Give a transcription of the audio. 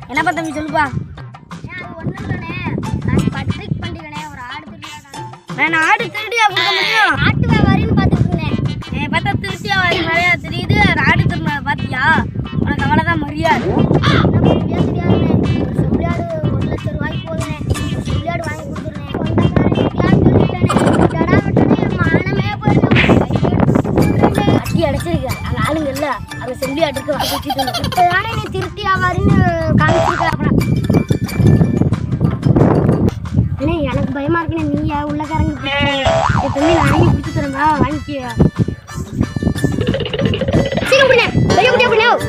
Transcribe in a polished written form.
என்னப்பா தம்பி சொல்லுப்பா. பட்ரிக் பண்டிகனே ஒரு ஆடு திருடியா. நான் ஆடு திருடியா கொடுக்க முடியும்? ஆட்டு வியாபாரின்னு பார்த்துட்டு இருந்தேன். பார்த்தா திருட்டியா நிறையா தெரியுது. ஆடு திருடின பார்த்தியா? உனக்கு அவ்வளோதான் மரியாதை. தெரியாதுண்ணே. ஒரு செம்பிளாடு 1 லட்சம் ரூபாய்க்கு போகுதுண்ணே. ஒரு செம்பிளாடு வாங்கி கொடுத்துருந்தேன். மானமே அட்டி அடைச்சிருக்க அந்த ஆளுங்க இல்ல அந்த செம்பிளாட்டுக்கு இப்பதானே நீ திருப்தி ஆவாருன்னு காமிச்சிருக்க. அப்புறம் அண்ணே எனக்கு பயமா இருக்குண்ணே. நீ உள்ளக்காரங்க தம்பி நான் வாங்கி பிடிச்சி தரேன் வாங்கிக்க. சீக்கிரம்